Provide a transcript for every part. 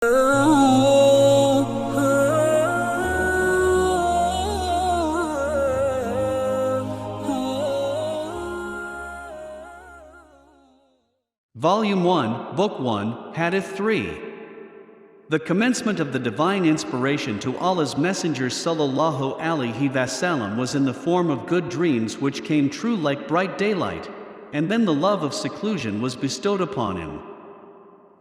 Volume 1, Book 1, Hadith 3. The commencement of the divine inspiration to Allah's Messenger sallallahu alaihi wasallam was in the form of good dreams which came true like bright daylight, and then the love of seclusion was bestowed upon him.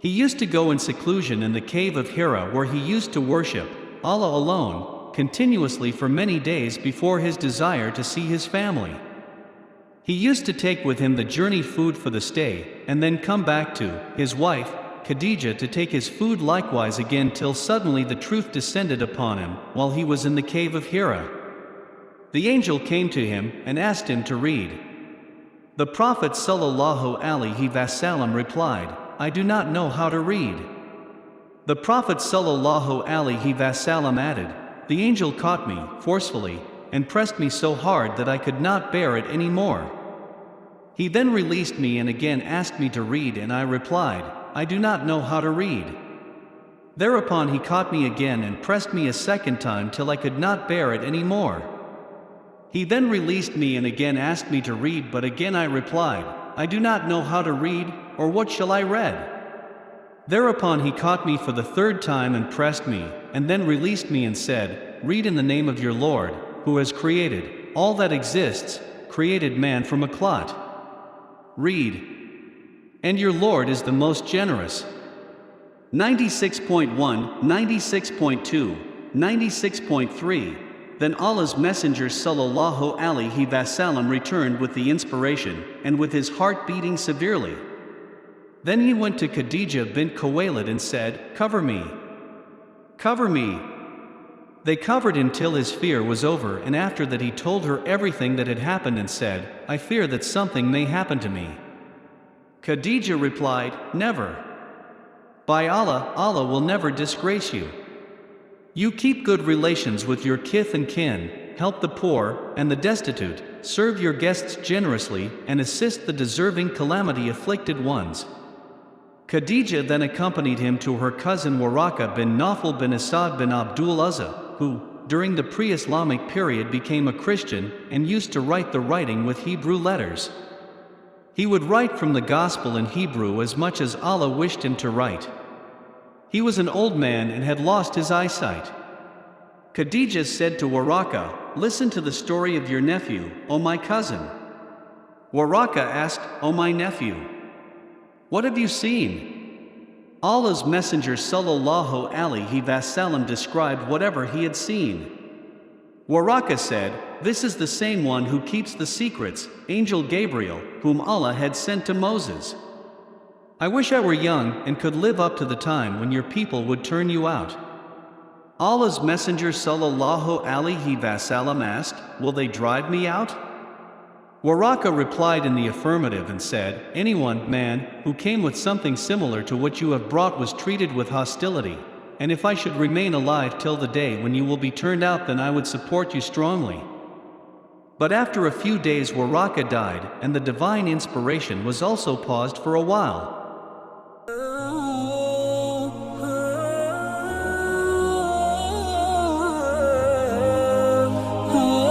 He used to go in seclusion in the cave of Hira, where he used to worship Allah alone, continuously for many days before his desire to see his family. He used to take with him the journey food for the stay, and then come back to his wife, Khadija, to take his food likewise again, till suddenly the truth descended upon him while he was in the cave of Hira. The angel came to him and asked him to read. The Prophet sallallahu alaihi wasallam replied, "I do not know how to read." The Prophet sallallahu alaihi wasallam added, "The angel caught me forcefully and pressed me so hard that I could not bear it any more. He then released me and again asked me to read, and I replied, I do not know how to read. Thereupon he caught me again and pressed me a second time till I could not bear it any more. He then released me and again asked me to read, but again I replied, I do not know how to read, or what shall I read? Thereupon he caught me for the third time and pressed me, and then released me and said, Read in the name of your Lord, who has created all that exists, created man from a clot. Read. And your Lord is the most generous. 96.1, 96.2, 96.3. Then Allah's Messenger sallallahu alaihi wasallam returned with the inspiration, and with his heart beating severely. Then he went to Khadija bint Khuwaylid and said, Cover me. Cover me. They covered him till his fear was over, and after that he told her everything that had happened and said, I fear that something may happen to me. Khadija replied, Never. By Allah, Allah will never disgrace you. You keep good relations with your kith and kin, help the poor and the destitute, serve your guests generously, and assist the deserving calamity-afflicted ones. Khadija then accompanied him to her cousin Waraka bin Nawfal bin Asad bin Abdul Uzza, who, during the pre-Islamic period, became a Christian and used to write the writing with Hebrew letters. He would write from the Gospel in Hebrew as much as Allah wished him to write. He was an old man and had lost his eyesight. Khadija said to Waraka, Listen to the story of your nephew, O my cousin. Waraka asked, O my nephew, what have you seen? Allah's Messenger sallallahu alaihi wasallam described whatever he had seen. Waraka said, This is the same one who keeps the secrets, Angel Gabriel, whom Allah had sent to Moses. I wish I were young and could live up to the time when your people would turn you out. Allah's Messenger sallallahu alaihi wasallam asked, Will they drive me out? Waraka replied in the affirmative and said, Anyone, man, who came with something similar to what you have brought was treated with hostility, and if I should remain alive till the day when you will be turned out, then I would support you strongly. But after a few days Waraka died, and the divine inspiration was also paused for a while.